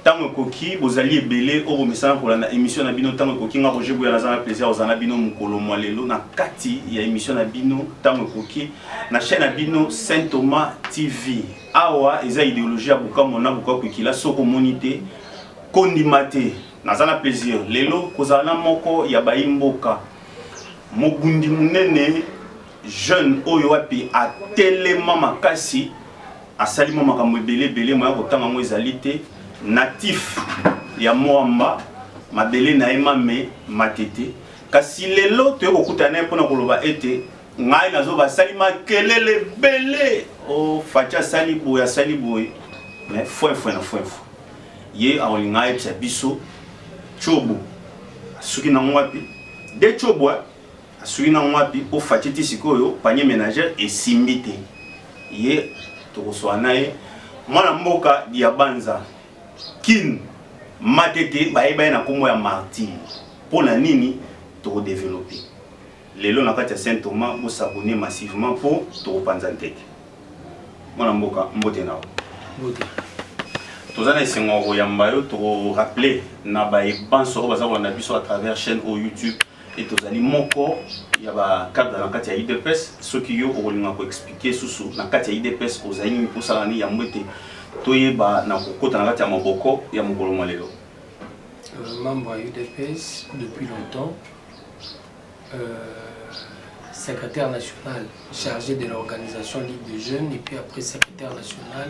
Tango koki bozali ebele o misana pour la émission na bino tango koki nga Roger Bouya na plaisir ozana bino mukolo mwalelo na kati ya émission na bino tango koki na chaîne na bino Saint Thomas TV awa eza idéologie ya bukamo na bukako kila soko monité kondimate nazana plaisir lelo kozana moko ya baimboka mogundi munene jeune oyo wapi a telema makasi asalima makambo ebele moya kotanga ngo ezali te natif ya Moamba mabele na emame matete kasi lelo to kokutana mpona koloba ete ngai nazo basalima kelele bele o facha salibo ya salibo mais foi ye aolinga epsa biso chobo asuki na ngwapi de chobo asuki na ngwapi o fachiti sikoyo panier ménagère esimbite ye to koswana ye mwana mboka dia banza kin matete baeba na kombo ya martyr pona nini to développer lelo na kati ya Saint Thomas bo s'abonner massivement pour to panza ntete mwana mboka mbote nawo mbote tozana isengo yamba yo to rappeler na ba ebanso baza na biso à travers chaîne au YouTube et tozali moko ya ba cadre na kati ya IDPS soki yo olinga ko expliquer susu na kati ya IDPS ozali ni posala ni ya mbete toyeba na kokota na kati ya maboko ya mokolo mwalelo membre à UDPS depuis longtemps secrétaire national chargé de l'organisation Ligue des jeunes et puis après secrétaire national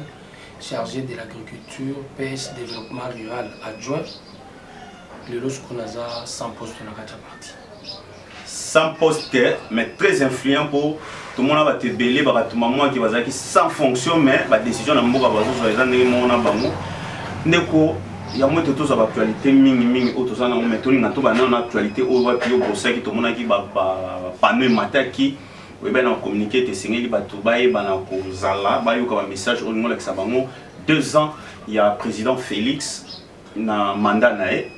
chargé de l'agriculture, pêche, développement rural adjoint. Le lorsqu'on a 100 postes dans la partie. 100 postes, mais très influent pour tout le monde va te belé, tout le monde qui va dire sans fonction, mais la décision n'a pas il y a moins de choses à l'actualité, ming autres en méthode, n'a tout en actualité, au va plus au procès qui tout le monde qui va pas ne matin qui oui ben on communiqué te signé ba tout ba e bana ko zala ba yo comme message au niveau ça bango 2 ans il y a président Félix na mandat nae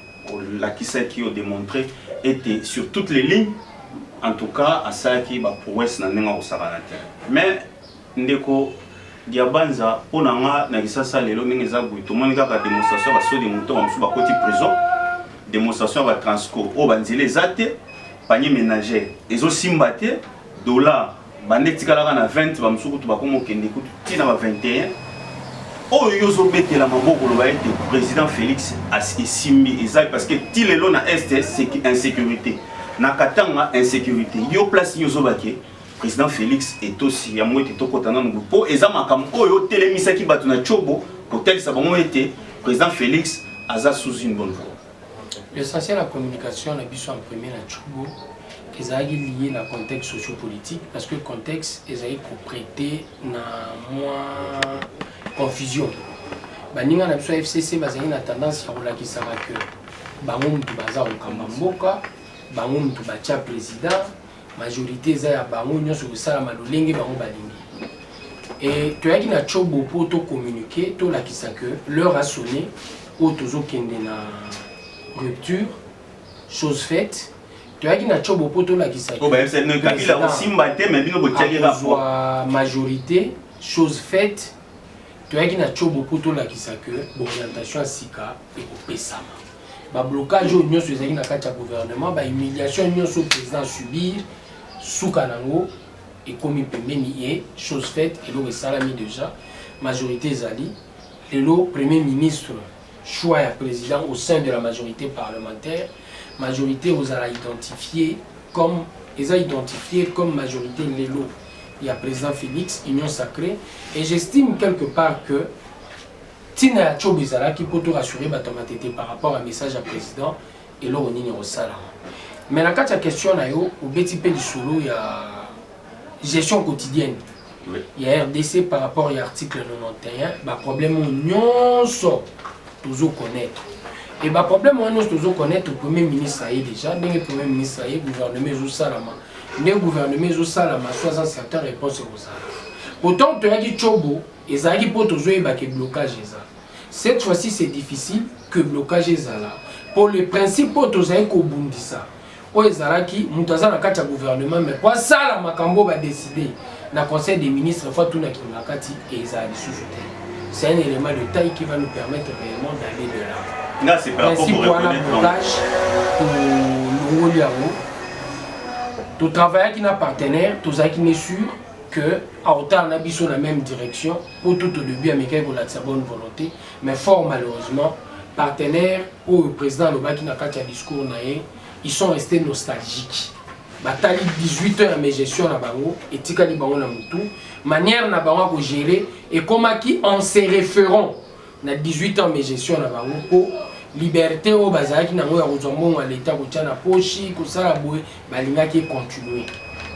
la qui sait qui a démontré était sur toutes les lignes en tout cas à ça qui ba prouesse na nenga ko saranate mais ndeko diabanza pona nga na kisasa lelo ninga za bu tout monde ka démonstration ba so de moto ba ba côté prison démonstration ba transco o banzile zate panier ménagère ezo simbate $, bandeti kala na 20 ba msuku to bakomo kende kutu tina ba 21 oyo yozo betela maboko lo ba ete président Félix asimbi ezali parce que tilelo na est c'est insécurité na katanga insécurité yo place yozo baké président Félix est aussi ya mwete to kotana ngupo ezama kam oyo telemisa ki batu na chobo hotel sabongo ete président Félix aza sous une bonne voie. L'essentiel la communication na biso en premier na chobo ils ont lié le contexte sociopolitique parce que le contexte ils ont prêté na moins confusion. Baninga na biso FCC bazali na tendance ya kolaki saka que bango mutu baza okamba mboka, bango mutu bacha président, majorité za ya bango nyonso kosala malolenge bango balingi. Et toyaki na chobo po to communiquer to lakisa que l'heure a sonné o tozo kende na rupture chose faite. Tu as dit que tu as majorité, chose faite. Tu as dit que tu as l'orientation à Sika et au Pessama. Le blocage au gouvernement, l'humiliation au président subir, sous Kanango et comme il peut mener, chose faite, et le salami déjà, majorité Zali, et le premier ministre, choix à président au sein de la majorité parlementaire. Majorité aux a identifié comme majorité Lelo. Il y a président Félix, Union sacrée, et j'estime quelque part que Tina Chobizala qui peut tout rassurer par rapport à un message à président et là on est au salaire. Mais la question au BTP du solo il y a gestion quotidienne. Oui. Il y a RDC par rapport à l'article 91, bah problème on sort toujours connaître. Et le problème, c'est que nous connaissons le Premier ministre déjà, le Premier ministre le gouvernement Zoussalama. Le gouvernement Zoussalama, soit un certain réponse aux autres. Pourtant, tu as dit Chobo, et ça a dit pour toujours le blocage. Cette fois-ci, c'est difficile que le blocage est là. Pour le principe, pour tous les Kobundisa, pour les Araki, nous avons un gouvernement, mais pour ça, la Makambo va décider. Dans le Conseil des ministres, il faut tout le monde et ils ont sous c'est un élément de taille qui va nous permettre réellement d'aller de l'avant. Là, c'est par rapport au blocage pour le tout travail qui n'a partenaire, tout ça qui n'est sûr que à autant on a sur la même direction pour tout au début américain pour la bonne volonté, mais fort malheureusement partenaires ou le président Loba qui n'a pas de discours ils sont restés nostalgiques. Batali 18 heures à mes gestions na bango et tikali bango na mutu manière na bango pour gérer et comment qui en se référant na 18 ans mes gestions na bango pour liberté au bazaki na ngoya kozombo à l'état ko tia na pochi ko sala boye balinga qui continuer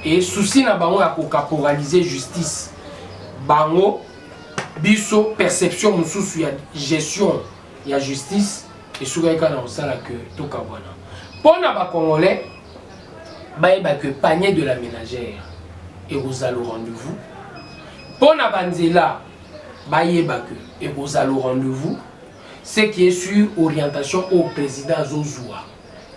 et souci na bango ya ko caporaliser justice bango biso perception mususu ya gestion ya justice et soukaka na osala que to kabwana pona ba congolais que panier de la ménagère et vous allez au rendez-vous. Pour la banzela, et vous allez au rendez-vous. Ce qui est sur orientation au président Zozoua.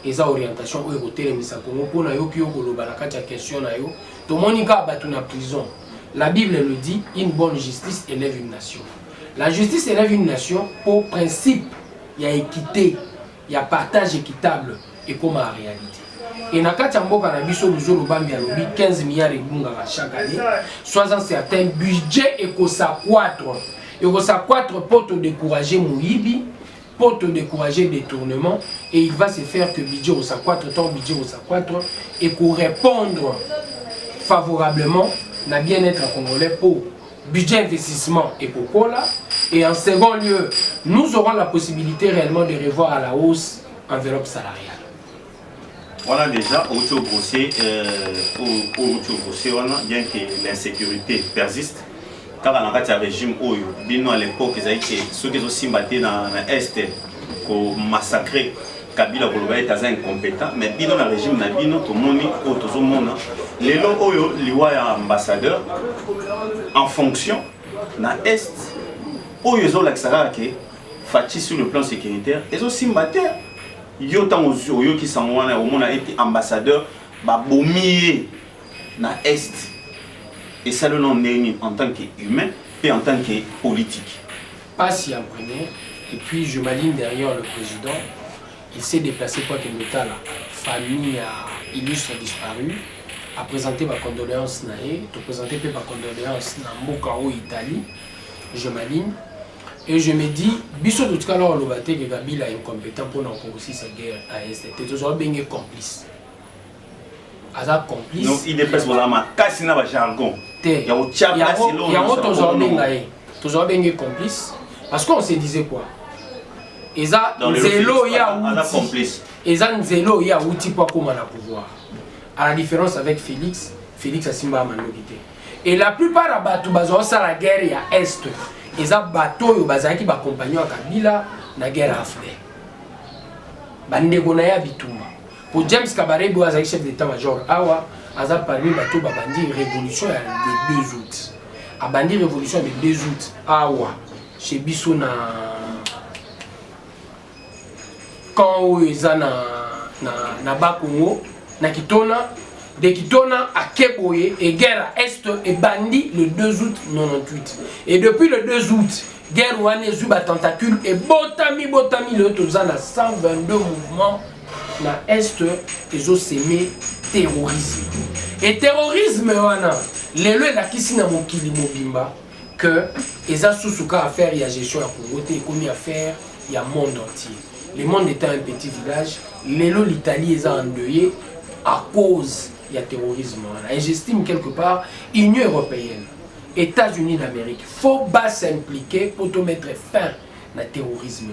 Et ça orientation au côté de Misakongo pour na yo ki yo koloba na kati ya question na yo. To monika batu na prison. La Bible le dit, une bonne justice élève une nation. La justice élève une nation pour principe, il y a équité, il y a partage équitable et comme en réalité. Et na kati mboka na biso luzolo bambi alobi 15 milliards ebunga chaque année soit un certain budget et que ça quatre pour te décourager Mouibi pour te décourager détournement et il va se faire que budget au 4 temps budget au 4 et pour répondre favorablement na bien-être congolais pour budget investissement et pour Pola et en second lieu nous aurons la possibilité réellement de revoir à la hausse enveloppe salariale. Voilà déjà, au procès, bien que l'insécurité persiste, car dans le régime Oyo, à l'époque, ceux qui ont simbaté dans l'Est, qui ont massacré Kabila, qui étaient incompétents, mais dans le régime, tout le monde, les lots Oyo, les ambassadeurs, en fonction, dans l'Est, Oyo, ils ont l'accès Fati sur le plan sécuritaire, ils ont simbaté. Yo tango yo qui sont au monde a été ambassadeur ba bomier na est et ça le nom en tant qu'humain et en tant que politique. Pas si en premier et puis je m'aligne derrière le président. Il s'est déplacé quoi que l'État la famille illustre disparu a présenté ma condoléance naé, te présenter ma condoléance na Mokao Italie. Je m'aligne. Et je me dis, biso tout cas là on l'a que Kabila est incompétent pour nous aussi sa guerre à Est. Tu es bien complice. Asa complice. Donc il dépasse vos amas. Casse na ba jargon. Il y a toujours bien complice. Parce qu'on se disait quoi? Eza zélo ya complice. Eza zélo ya outil pour comment la pouvoir. À la différence avec Félix, Félix a simba manokité. Et la plupart à batu bazo sa la guerre ya Est. Les bateaux bazaki ba compagnon Kabila na guerre affaire. Bandeko na ya bituma. Pour James Kabarebe azaki chef d'état-major awa aza parmi bateau ba bandi révolution de 2 août. A bandi révolution de 2 août awa chez biso na quand eza na Bakongo na Kitona de Kitona à Keboye et guerre à Est et bandit le 2 août 98. Et depuis le 2 août, guerre ouane zuba tentacule et botami le tozana 122 mouvements na Est ils ont sémé terrorisme. Et terrorisme wana lelo la kisi na mokili mobimba que eza susuka à faire ya gestion ya Congo te komi à faire ya monde entier. Le monde était un petit village, lelo l'Italie est endeuillée à cause il y a terrorisme. Et j'estime quelque part, Union européenne, États-Unis d'Amérique, il faut pas s'impliquer pour te mettre fin au terrorisme.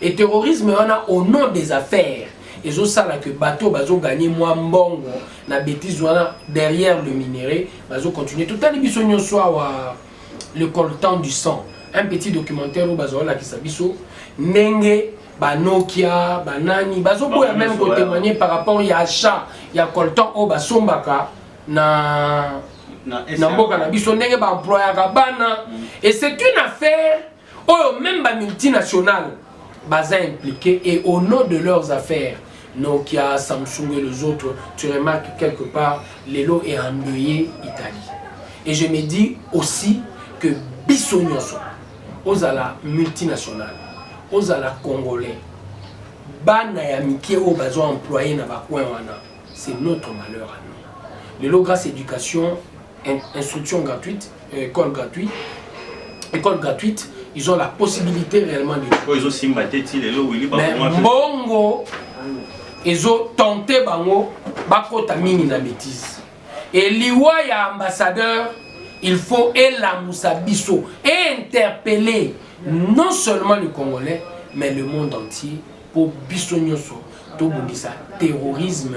Et terrorisme, au nom des affaires, ils ont ça que bateau, ils ont gagné moins bon, na bêtise derrière le minerai, ils ont continué. Tout à l'heure, soit le coltan du sang, un petit documentaire où ils ont qui s'abisso, Nenge. Nokia, Banani, bazo boya même ko témoigner par rapport à achat, il y a coltan au basombaka na mboka na biso ndenge ba employé bana et c'est une affaire oh même ba multinationale baza impliqué et au nom de leurs affaires Nokia, Samsung et les autres, tu remarques quelque part l'élo est endeuillé Italie. Et je me dis aussi que Bissonyoso ozala multinational, ozala congolais, bana ya mike o bazo employé na bakwen wana, c'est notre malheur à nous. Le grâce éducation, instruction gratuite, école gratuite, ils ont la possibilité réellement de... Mais bongo, ils ont tenté bango, bakota mini na bêtise. Et liwa ya ambassadeur, il faut elamusabiso et interpeller non seulement le Congolais, mais le monde entier pour biso nyoso to bundisa terrorisme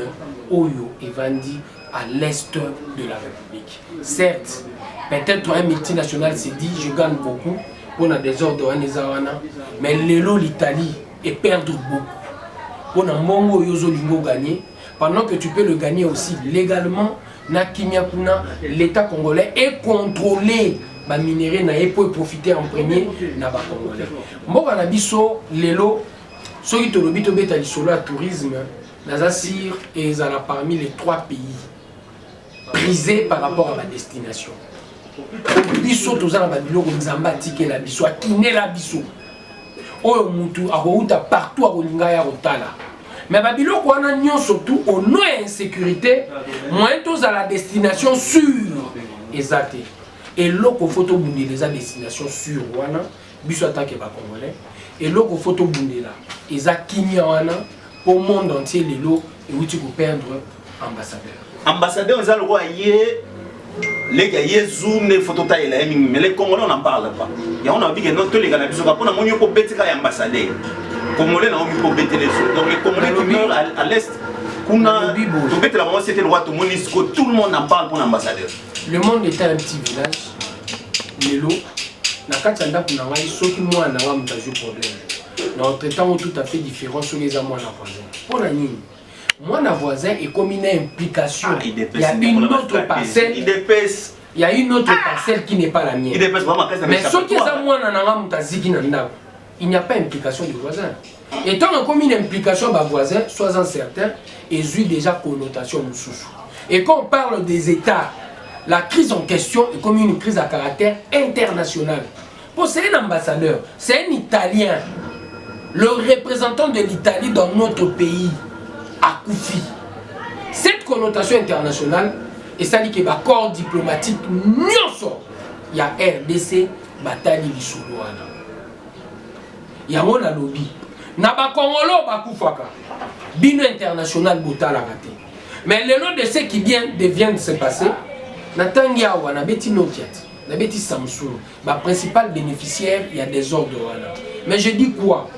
oyo evandi à l'est de la République. Certes, peut-être un multinational s'est dit je gagne beaucoup pour un désordre mais l'Italie est perdre beaucoup. Pour un mongo yozo lingo gagner, pendant que tu peux le gagner aussi légalement, na Kinyakuna, l'État congolais est contrôlé. Ba minéraux na pour profiter en premier na ba congolais. Mboka na biso lelo soki to lobi to beta lisolo tourisme nazasir et ezala parmi les 3 pays prisés par rapport à ma destination. Biso tozana ba biloko nzamba tikela biso akinela biso. Oyo mutu akouta partout akolinga ya kotala. Mais ba biloko wana nyonso tout au nom et insécurité, moins tous à la destination sûre. Exact. Et l'autre photo bundé les destination sûre wana biso attaque ba congolais et l'autre photo bundé là eza kinya wana au monde entier lelo et où tu peux perdre ambassadeur eza le roi yé les gars yé zoom les photos taille là mais les congolais on n'en parle pas et on a dit que non tous les gars biso pour na monyo ko betika ya ambassadeur congolais na on ko beter les autres donc les congolais qui meurent à l'est kuna to beter la moment c'était le roi to monisco tout le monde en parle pour l'ambassadeur. Le monde était un petit village. Lelo, na katanda kuna ngai soki mwana wa mutazu problème. Na traitement tout à fait différent sur les amants na voisin. Pour la nini? Mwana voisin est comme une implication. Il y a une autre parcelle. Il y a une autre parcelle qui n'est pas la mienne. Mais ceux qui ont mwana na mutaziki na ndako, il n'y a pas implication du voisin. Et tant comme une implication du voisin, sois-en certain, et j'ai déjà connotation moussous. Et quand on parle des États, la crise en question est comme une crise à caractère international. Bon, c'est un ambassadeur, c'est un Italien, le représentant de l'Italie dans notre pays, à Koufi. Cette connotation internationale, et ça dit que le corps diplomatique, il y a RDC, bataille Lissoulouana. Il y a mon lobby. Naba Congolo Bakoufaka. Bino international Bota la raté. Mais le nom de ce qui viennent de se passer, Natangia wana beti Nokia, na beti Samsung, ba principal bénéficiaire, il y a des ordres wana. Mais je dis quoi?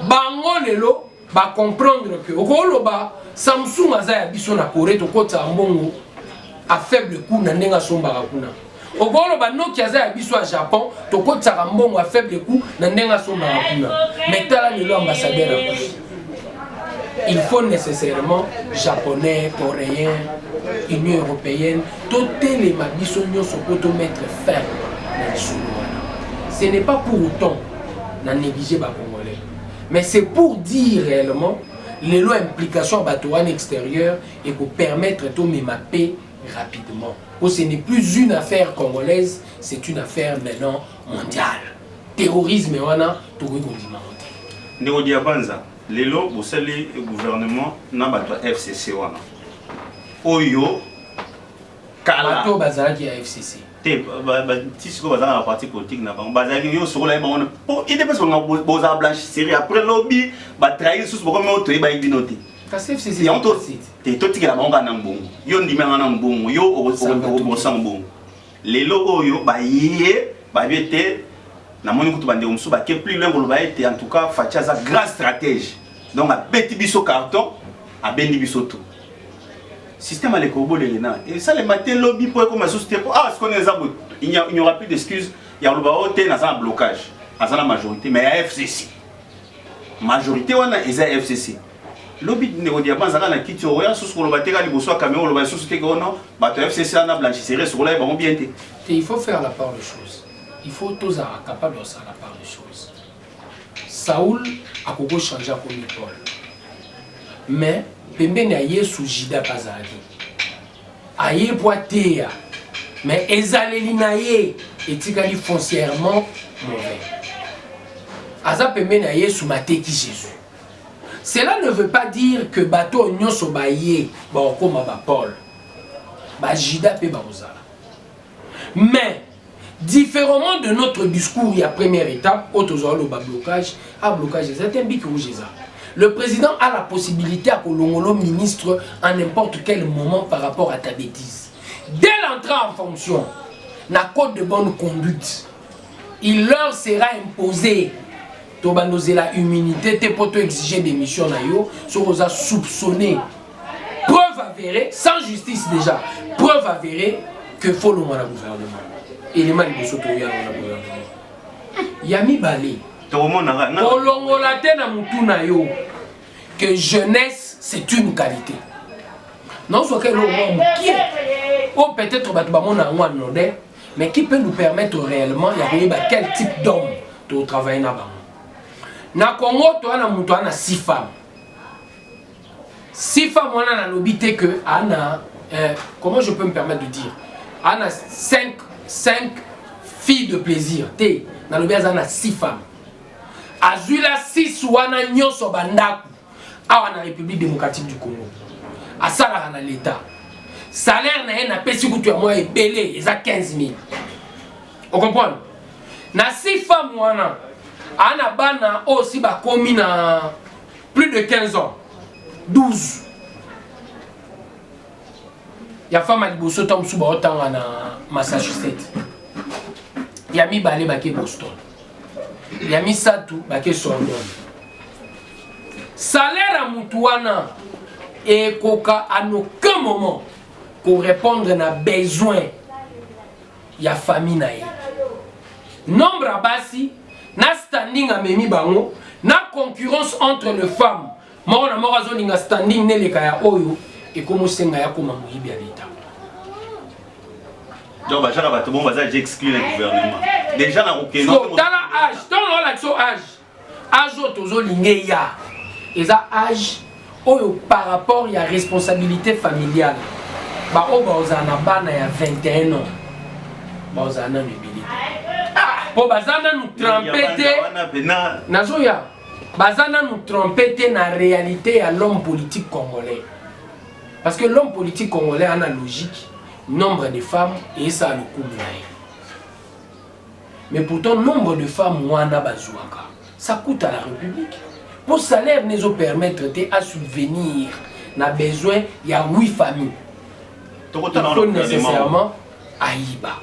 Bango lelo ba comprendre que okolo ba Samsung azaya biso na Corée to kota mbongo à faible coût na ndenga somba kuna. Okolo ba Nokia azaya biso à Japon to kota mbongo à faible coût na ndenga somba kuna. Mais tala lelo ambassadeur à Koufi. Il faut nécessairement japonais, coréens, Union européenne, toutes les mabissonions sont pour mettre fin à la. Ce n'est pas pour autant de négliger les Congolais, mais c'est pour dire réellement les lois implications à extérieure et pour permettre de me mapper rapidement. Ce n'est plus une affaire congolaise, c'est une affaire maintenant mondiale. Terrorisme, on a tout le continent. Lelo bosali gouvernement na bato FCC wana oyo kala bato bazalaki ya FCC te tisiko bazala na parti politique na bango bazali yo sokola ba wana po ide peso nga boza blanchisserie après lobby ba trahir sous boko moto e ba ibinote kasi FCC ya to te to tikela bango na mbongo yo ndimanga na mbongo yo obosa mbongo lelo oyo ba yé ba biete na moni kutu bande omsu ba ke plus loin koloba ete en tout cas Fatia za grand stratège donc a beti biso carton a bendi biso tout système à l'écobo de l'ENA et ça les matin lobby pour comme société ah ce qu'on est zabot il n'y aura plus d'excuses il y a le baoté na un blocage à la majorité mais à FCC majorité wana eza FCC lobby ne diaba zaka na kiti oya sous koloba teka liboso a Cameroun loba société ko non ba FCC na blanchisserie sur là ba bien té il faut faire la part des choses. Il faut tous être capable de faire la part des choses. Saoul a beaucoup changé comme Paul. Mais, Pembe n'a pas sous Jida Pazadi. Aïe Poitea. Mais Ezaleli Naye est foncièrement mauvais. aza pembeni ya Yesu mateki Jésus. Cela ne veut pas dire que bateau nyonso baye ba okoma ba Paul. Ba Judas pe ba ozala. Mais différemment de notre discours, il y a première étape, le blocage, à blocage, c'est un bic rouge. Le président a la possibilité à Kolongolo ministre à n'importe quel moment par rapport à ta bêtise. Dès l'entrée en fonction, na code de bonne conduite, il leur sera imposé la immunité, te poto exiger des missions na yo, sur osa soupçonné. Preuve avérée, sans justice déjà, preuve avérée que faut le gouvernement. Élément de Sotoya dans le gouvernement. Yami Balé. Kolongola te na mutu na yo que jeunesse c'est une qualité. Non soit que l'homme qui est ou peut-être mais qui peut nous permettre réellement de quel type d'homme de travailler là-bas. Na Congo to ana mutu ana 6 femmes. 6 femmes on a l'obité que ana comment je peux me permettre de dire ana 5 filles de plaisir. Té na l'obité ana 6 femmes. Azula 6 wana nyonso bandaku awa na République démocratique du Congo. Asala na l'état. Salaire na ye na pesi kutu ya moya ebele eza 15 000. On comprend? Na 6 femmes wana ana bana aussi ba komi na plus de 15 ans. 12. Ya femme a liboso tom suba otanga na Massachusetts. Ya mi balé ba ke Boston. Ya mi satu ba ke Sorbonne. Salaire à Moutouana et koka à aucun moment pour répondre à besoin ya famille na ye. Nombre à basi na standing à memi bango na concurrence entre les femmes. Moro na moro zolinga standing ne le kaya oyo et comme senga ya koma moyibi ya l'état. Donc bah jara bato bon baza j'exclus le gouvernement. Déjà na okeno. So dans l'âge, dans l'action âge otozo lingé ya. Et ça âge par rapport à la responsabilité familiale. Bah on va na bana ya 21 ans. Bah on a mobilité. Pour bazana nous tromper nazoya. Bazana nous tromper na réalité à l'homme politique congolais. Parce que l'homme politique congolais a une logique, nombre de femmes et ça le coup. Mais pourtant nombre de femmes wana bazouaka. Ça coûte à la République. Pour salaire nous permettre à subvenir na besoin il y a 8 familles. Il faut nécessairement aïba.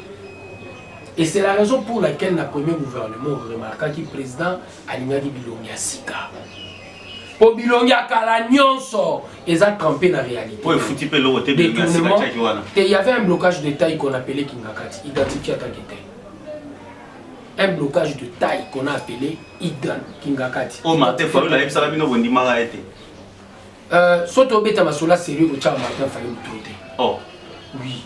Et c'est la raison pour laquelle le premier gouvernement remarqua que le président Alingaki Bilongia Sika. Pour Bilongia Kalanyonso, ils ont trempé dans la réalité. Détournement. Il y avait un blocage de taille qu'on appelait Kingakati, identifié en tant que tel. Un blocage de taille qu'on a appelé Idan Kingakati. Oh, Martin Fayou, la Epsalabino Bondimara été. Soto Beta Masola sérieux au Tchad Martin Fayou Touté. Oh. Oui.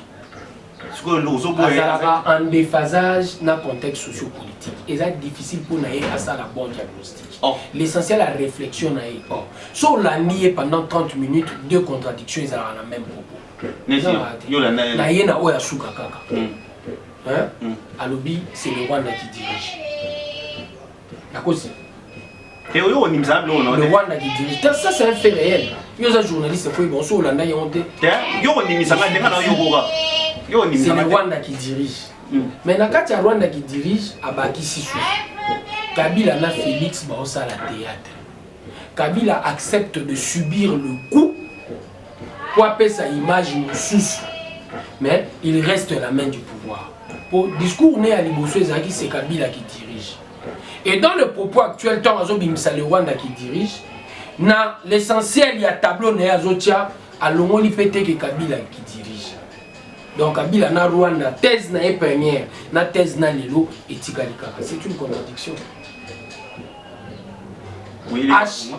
En déphasage dans le contexte sociopolitique. Et c'est difficile pour nous à ça la bonne diagnostic. Oh. L'essentiel la réflexion est oh. Si on l'a nié pendant 30 minutes, 2 contradictions, ils ont la même propos. Alobi, c'est le Rwanda qui dirige. D'accord. Le Rwanda qui dirige. Ça, c'est un fait réel. Il y a un journaliste qui bon, sur Hollande, il y a honte. C'est le Rwanda qui dirige. Mais quand il y a Rwanda qui dirige, Abaki Sissou. Kabila na Félix Baossa la théâtre. Kabila accepte de subir le coup pour appeler sa image sous. Mais il reste la main du pouvoir. Pour discours né à Liboso Ezaki, c'est Kabila qui dirige. Et dans le propos actuel, tant Azobimsa le Rwanda qui dirige, na l'essentiel il y a tableau né Azotia à Longoli pété que Kabila qui dirige. Donc Kabila na Rwanda thèse na première, na thèse na lelo et Tigalika. C'est une contradiction. Oui,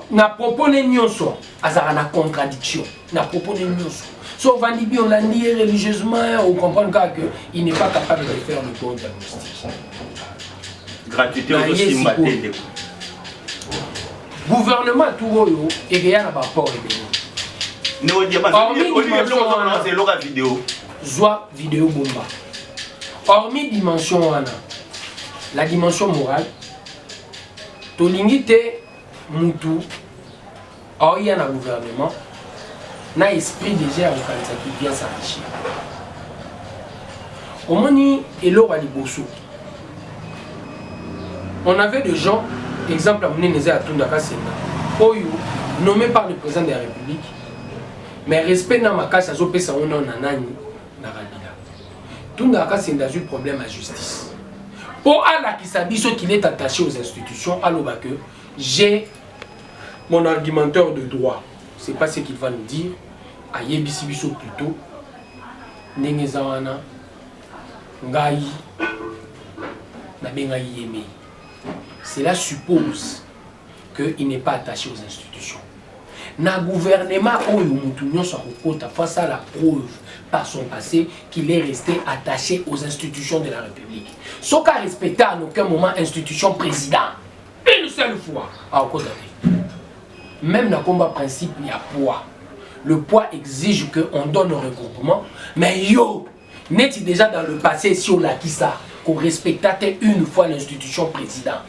na propos ne nyonso azara na contradiction. Na propos ne nyonso. Sauf Vandibi on l'a nié religieusement, on comprend qu'il n'est pas capable de faire le bon diagnostic. Gratuité aussi mbaté. Gouvernement tout et rien à rapport et vidéo. Zoa vidéo bomba. Hormis dimension wana, la dimension morale, tolingi te mutu oya na gouvernement na esprit déjà okanisa qui vient s'enrichir. Omoni eloko ya liboso. On avait des gens, exemple à Mouneneze Atundaka Senda, Oyo, nommé par le président de la République, mais respect dans ma casse à Zopesa on a nanani na Rabila. Tundaka Senda a eu problème à justice. Pour Allah qui s'habille qu'il est attaché aux institutions, alors que j'ai mon argumenteur de droit. C'est pas ce qu'il va nous dire. À Yebisibiso plutôt. Nengezawana. Ngai. Nabengai Yeme. Cela suppose qu'il n'est pas attaché aux institutions. Na gouvernement face à la preuve par son passé qu'il est resté attaché aux institutions de la République. Sauf qu'à respecter à aucun moment institution président. Une seule fois. Même dans le combat principe, il y a poids. Le poids exige qu'on donne un regroupement. Mais yo, n'est-il déjà dans le passé si on a qui ça, qu'on respectait une fois l'institution président.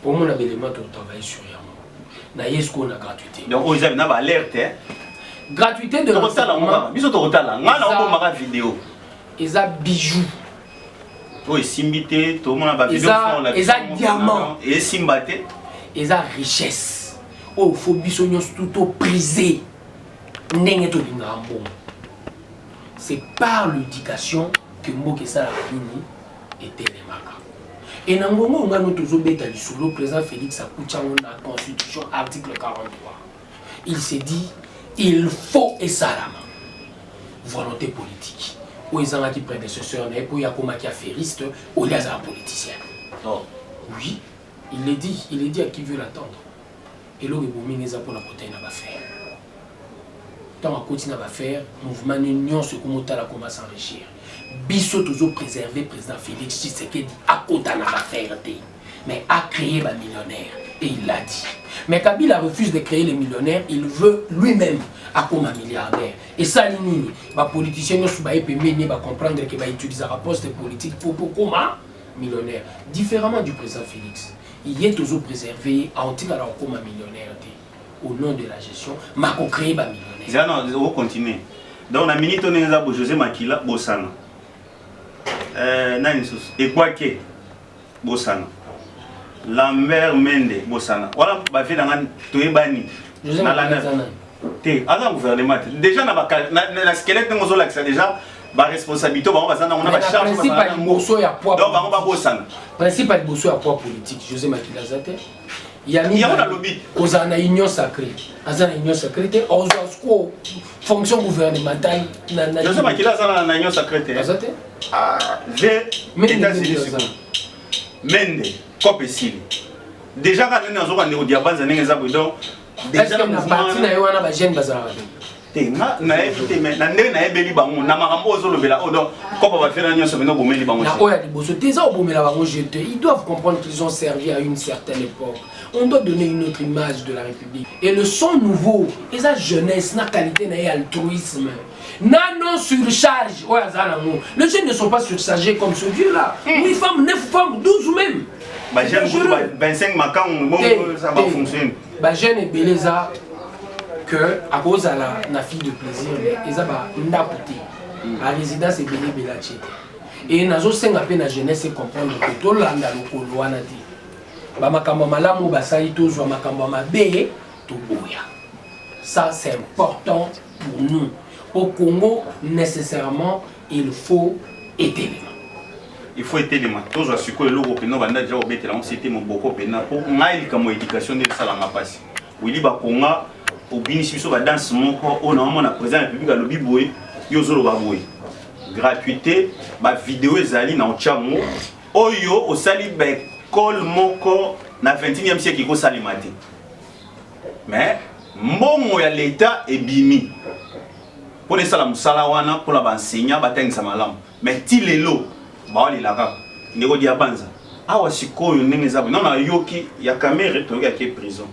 Pour moi, on a des éléments de travail sur rien. On a gratuité. Donc, vous avez une alerte. Gratuité de l'enseignement. Vidéo. Ils ont bijoux. Oui, simbité, tout le monde a vidéo. Ils ont diamant. Et simbaté. Ils ont richesse. Oh, il faut bisognos tout prisé. C'est par l'éducation que Mokessa la Fini était les marques. Et dans le moment où nous avons sur le président Félix Akoucha, la Constitution, article 43, il s'est dit il faut et ça volonté politique. Où ils ont dit prédécesseur, pour Yakoma qui a ferriste, ou les politiciens. Oh. Oui, il est dit à qui veut l'attendre. Et là, il y a pour la côté n'a pas faire. Tant à côté n'a pas faire, mouvement union ce comment comment s'enrichir. Bisso toujours préservé président Félix Tshisekedi à côté n'a pas faire. Mais a créé les millionnaires. Et il l'a dit. Mais Kabila refuse de créer les millionnaires, il veut lui-même comme un milliardaire. Et ça, les politiciens ne vont comprendre qu'ils vont utiliser un poste politique pour comme millionnaire. Différemment du président Félix, il est toujours préservé en tant comme un millionnaire. Au nom de la gestion, il a créé un millionnaire. Non, on va continuer. Donc, la minute, on est José Makila, Bossana. Et quoi que Bossana. Lambert Mende Bossana. Voilà, bah fait dans Toebani. José Makila. Avant le gouvernement. Déjà, la squelette de Mozola, c'est déjà la responsabilité. On a la charge. Le principal bosso et à poids politique. Principal bosso et à poids politique. José Makila Zate. Il y a un lobby. Aux en union sacrée. Aux en union sacrée. Aux fonction gouvernementale. José Makila Zate en union sacrée. Zate. Ah, j'ai. Mende. Copécile. Déjà, quand on a un diabète, on a un diabète. Déjà, on a parti na yo na ba jeune bazara. Te na évité mais na ndé na ebeli bango na makambo ozolobela odo ko ba faire na nyoso bino bomeli bango. Na oya liboso teza obomela bango jeté. Ils doivent comprendre qu'ils ont servi à une certaine époque. On doit donner une autre image de la République. Et le son nouveau, et sa jeunesse, na qualité na altruisme. Non surcharge. Oya zana mo. Les jeunes ne sont pas surchargés comme ce vieux là. 8 femmes, 9 femmes, 12 ou même. Bah j'aime 25 macans, ça va fonctionner. Bah jeune et beleza que à cause de la fille de plaisir mais ils ba ndakuté à résidence et belé belaché et nazo senga pe na jeunesse comprendre que to landa lokolo wana ti ba makambo malamu ba sai to zo makambo mabe to boya. Ça c'est important pour nous au Congo. Nécessairement il faut aider. Il faut être élément. Tous les secours l'euro que nous avons déjà obéi là, c'était mon beaucoup pena pour maïl comme éducation de ça la mapasse. Oui, bah Conga au bénéfice de la danse mon on a un président de la République à l'objet boy, yozolo baboy. Gratuité, bah vidéo ezali na ochamo. Oyo au sali ba école moko na 21e siècle qui ko salimate. Mais mbongo ya l'état est bimi. Pour les salam salawana pour la enseignant batengisa malamu. Mais tilelo baoli laka ndeko dia banza awa sikoyo ndenge zabu non yoki ya caméra to ya ke prison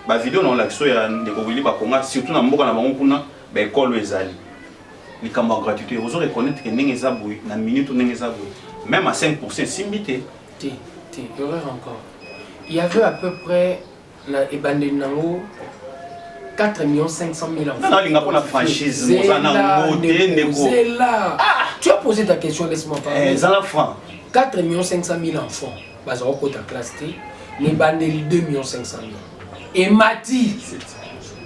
ba vidéo non l'action ya ndeko bili ba konga surtout na mboka na bango kuna ba école ezali ni kamba gratuité vous reconnaître que ndenge zabu na minute ndenge zabu même à 5% simbité té erreur encore. Il y avait à peu près, et Bandenango, 4 500 000 enfants. Non, il n'y a pas de franchise. Tu as posé ta question, laisse-moi parler. 4 500 000 enfants. Bazaro Kota classe T. Les Bandeli 2 500 000. Et Mati,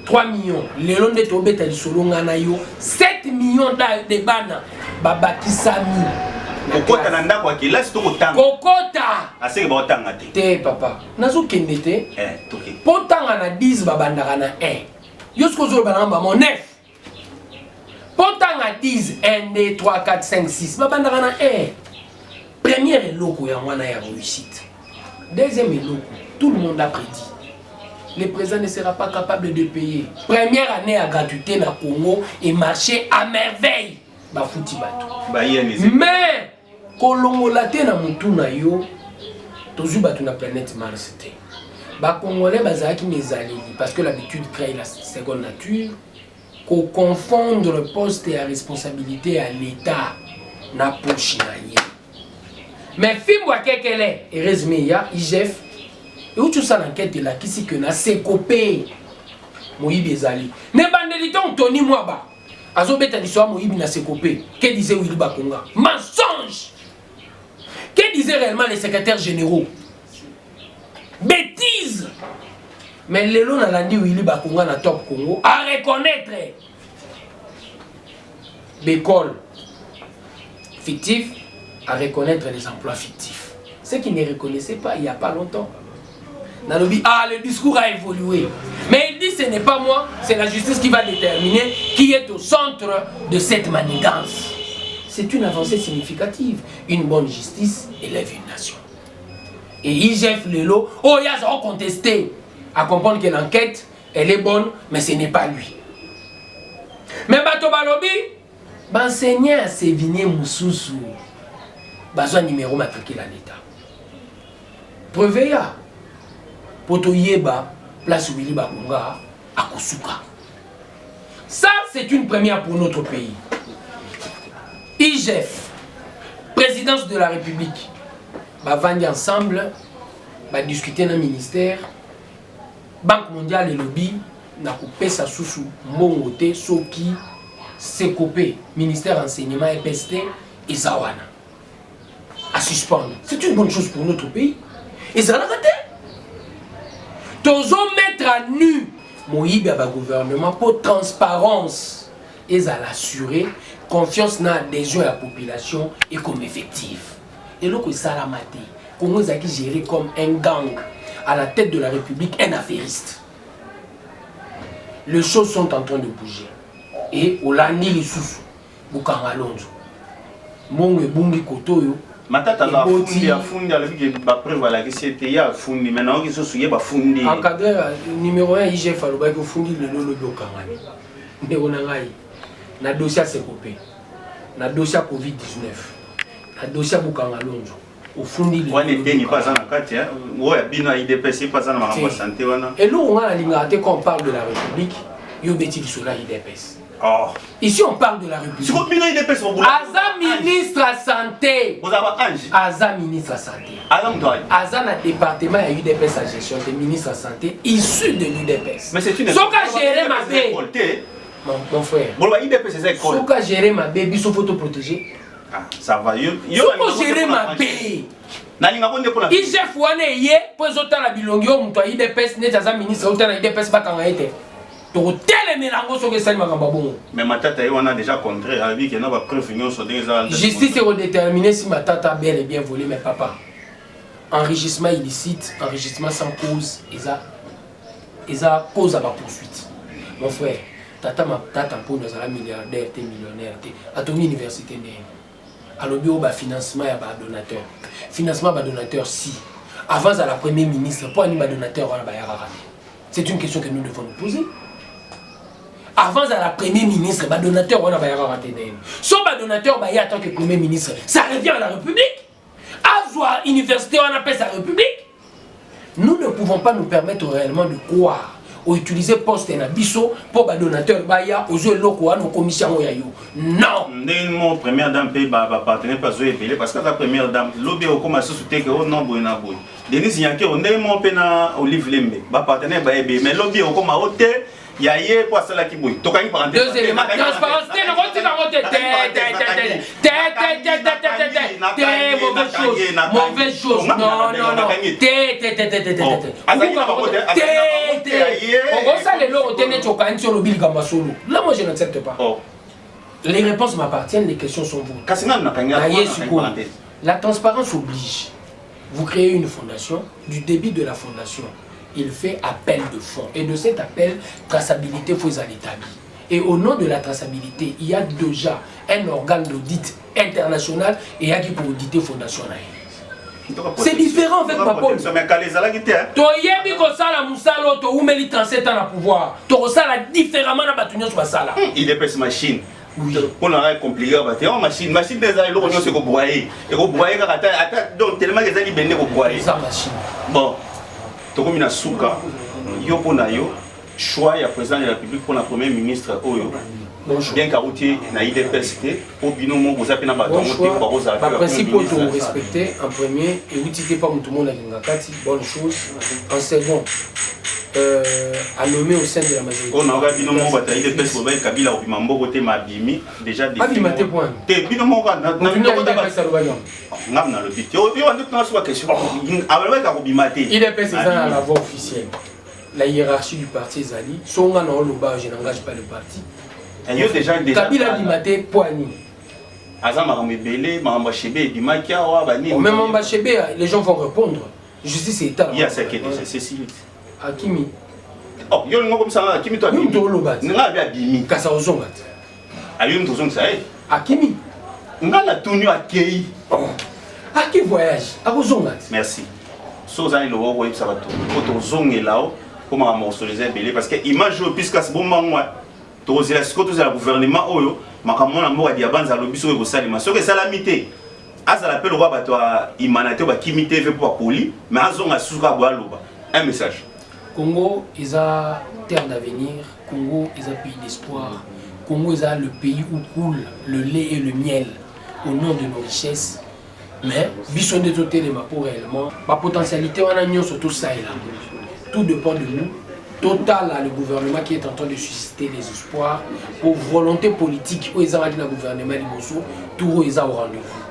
3 millions. Les longs de Tobé, t'as dit solo Nganayo. 7 millions de Bana. Babaki Sami. Kokota nanda kwa kila sito kotanga. Kokota. Aseke ba otanga te. Te papa. Nazo kende te. Toke. Potanga na 10 babandaka na 1. Yosko zo balanga mon 9. Potanga 10 1 2 3 4 5 6 babandaka na 1. Première eloko ya mwana ya réussite. Deuxième eloko, tout le monde a prédit. Le président ne sera pas capable de payer. Première année à gratuité na Congo et marché à merveille. Ba fouti bato. Mais kolongola te na mutu na yo tozu bato na planète Mars te. Ba congolais bazaki mezali parce que l'habitude crée la seconde nature. Ko confondre poste et responsabilité à l'état na poche na ye. Mais fimbo akekele heureusement ya IGF et où tu ça l'enquête là qui si que na sekopé moyibi ezali. Ne bandeli ton Tony Mwaba. Azobeta l'histoire Moïbi na sekopé. Que disait Willy Bakonga? Mensonge. Que disaient réellement les secrétaires généraux? Bêtise. Mais Lélo n'a landi Willy Bakonga na Top Congo à reconnaître l'école fictif, à reconnaître les emplois fictifs. Ceux qui ne reconnaissaient pas il n'y a pas longtemps. Nalobi, le discours a évolué. Mais il dit ce n'est pas moi, c'est la justice qui va déterminer qui est au centre de cette manigance. C'est une avancée significative. Une bonne justice élève une nation. Et IGF Lelo, il y a contesté à comprendre que l'enquête, elle est bonne, mais ce n'est pas lui. Mais Bato Balobi, enseignant à Sévigné Moussoussou, besoin numéro matriculé à l'État. Preuve ya. Poto Yeba, place Willy Bakonga, à Kosuka. Ça, c'est une première pour notre pays. IGF, présidence de la République, va vendre ensemble, va discuter dans le ministère, Banque mondiale et lobby, n'a coupé sa sous Mongote, Soki, Sekopé, ministère enseignement et PST, et Zawana. À suspendre. C'est une bonne chose pour notre pays. Et ça l'a raté. Tozo mettre à nu Moïbe à gouvernement pour transparence et à l'assurer confiance dans l'adhésion à la population et comme effectif. Et là que ça l'a maté, Congo a géré comme un gang à la tête de la République, un affairiste. Les choses sont en train de bouger. Et au lani les sous, Bukanga Lonzo, Monge Bungi Kotoyo. Matata la fundi a fundi avec les preuves à la c'était ya fundi maintenant ils se souillent ba fundi encadreur numéro 1 IGF aloba ko fundi le lolo bokangani nde onangai na dossier Sekopé na dossier Covid-19 na dossier Bukanga Lonzo au fundi le on était ni pas en kati hein ouais bino IDPS pas en ma santé wana et là on a l'ingate quand on parle de la République yo beti sur la IDPS. Oh. Ici on parle de la République. Aza ministre à santé. Aza ministre à santé. Aza na département à UDPS à gestion de ministre à santé issu de l'UDPS. Mais c'est une Soka gérer ma bé. Mon frère. Soka gérer ma bé, biso photo protégé. Ah, ça va. Soka gérer ma bé. IGF wane ye po zota la bilongio mto UDPS ne aza ministre ota na UDPS bakanga ete. Mais Matata on a déjà contré avec qu'il y a pas preuve sur des justice est redéterminée si Matata a bel et bien volé mais papa. Enrichissement illicite, enrichissement sans cause, ils a cause à ma poursuite. Mon frère, tata pour nous à milliardaire, t'es millionnaire, à ton université à l'objet au financement à bas donateur. Financement à bas donateur si avant à la première ministre pour un donateur c'est une question que nous devons nous poser. Avant à la première ministre, le donateur, on a raté. Son donateur, en tant que premier ministre, ça revient à la République. À l'université, on appelle ça République. Nous ne pouvons pas nous permettre réellement de croire ou utiliser poste na biso pour ba donateur baya ozo eloko wana commission ya yo. Non. Mon première dame paye ba partenaire pas zo epelé parce que la première dame lobby au commencer sous que oh non boy na boy. Denis Yanké on est mon pena Olive Lembe ba partenaire ba ebe mais lobby au comme hôtel yaye pour cela qui boy. Toka parenthèse. Deux éléments transparence te na roti na roti mauvaise chose non là moi je n'accepte pas. Les réponses m'appartiennent, les questions sont vous. La transparence oblige. Vous créez une fondation, du débit de la fondation, il fait appel de fonds. Et de cet appel, traçabilité faut l'établir. Et au nom de la traçabilité, il y a déjà un organe d'audit international et il y a qui pour auditer fondation. C'est différent avec ma pole. Il est machine. Pour la compliquer, machine des années, l'on se broyer. Et vous broyer, donc tellement que les années béné au broyer. Bon, tout comme une souka, yo ponayo, choix à président de la République pour la première ministre Oyo. Bien qu'arouti na IDPST, au binomo vous appelez na bateau, par principe, il faut respecter en premier et vous dites pas tout le monde a bonne chose. En second, à nommer au sein de la majorité. On a binomo bataille IDPST pour Kabila au Bimambo côté Mabimi déjà des. Abimate point. Te binomo na le but. Yo on a soit question. Avec ka Bimate. IDPST c'est ça la voie officielle. La hiérarchie du parti Zali, son gars dans le bas, je n'engage pas le parti. Kabila Bimate Poani. Même Mbachebe, les gens vont répondre. Justice et État. Il y a ça qui est déjà Cécile. Akimi. Oh, il y a comme ça, Akimi toi. Nous devons le battre. Nous avons Bimi. Kassa Ozongat. Ayum Tozong ça est. Akimi. Nous avons tenu à Kei. Aki voyage. À Ozongat. Merci. Sozan le roi ça va tout. Quand Ozong est là, comment on morceau les belé parce que image puisque c'est bon moi. Tous les gouvernement oyo makamona mbo ya diabanza lobiso ko salima soki salamité asa l'appel roi bato imanate ba kimité fait pour poli mais azonga suka bo aloba un message. Congo est un terre d'avenir, Congo est un pays d'espoir, Congo est le pays où coule le lait et le miel au nom de nos richesses. Mais biso de tout les pour réellement ma potentialité on a nyon surtout ça et là. Tout dépend de nous. Total à le gouvernement qui est en train de susciter les espoirs pour volonté politique où ils ont dit le gouvernement Liboso, tout est au rendez-vous.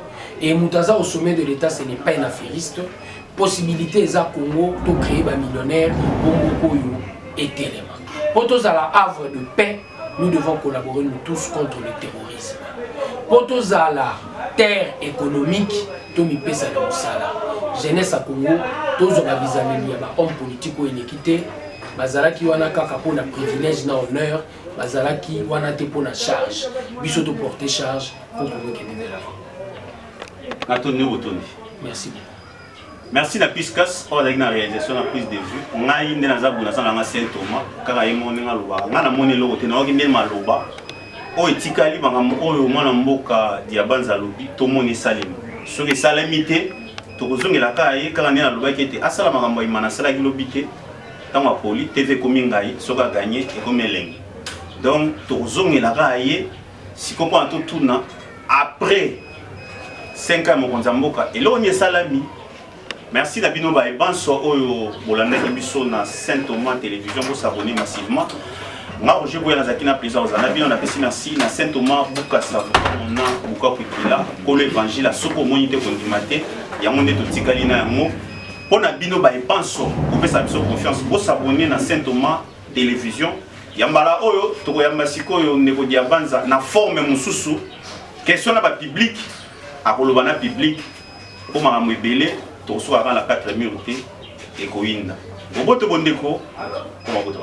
Et Moutaza au sommet de l'État, ce n'est pas un affairiste. Possibilité est à Congo de créer un millionnaire pour et tellement. Pour tous à la havre de paix, nous devons collaborer nous tous contre le terrorisme. Pour tous à la terre économique, tout mi pesa na musala. Jeunesse à Congo, tous on a visé à homme politique ou inéquité. Bazalaki wana kaka pour la privilège na honneur, bazalaki wana te pour la charge. Biso de porter charge pour que nous de merci bien. Merci la Piscas pour la réalisation la prise de vue. Ngai ndena za buna za nga Saint Thomas kaka yemo ninga loba. Nga na moni loko te na oki ndema maloba. O etikali bangam oyo mwana mboka diabanza lobi to moni salimo. Soki salamité to kozongela kaye kaka ndena loba kete asala makambo imana sala kilobité. Dans ma poli, TV Komingaï, Soga gagné et comme Eleng. Donc, Tozong et la Raye, si on comprend tout tourna, après 5 ans, mon Zamboka, et là on est salami. Merci d'Abinoba et Banso, Bolanda Kibiso, na Saint-Thomas Télévision pour s'abonner massivement. Moi, je vois la plaisir aux amis, on a fait merci, na Saint-Thomas, Boukassa, on a Bouka Pukila, pour l'évangile, à Soko Monité Kondimate, il y a mon état de Tikalina, un mot. Pour Binoba et Banso, vous pouvez confiance, vous s'abonner à Saint-Thomas Télévision. Yambala Oyo, Tokoyamasiko, Neko Diabanza, na forme Moussoussou. Question à public, à Kolobana public, pour Maramou Belé, Tosso avant la 4 minutes et Koinda. Vous pouvez te bonner quoi? Comment vous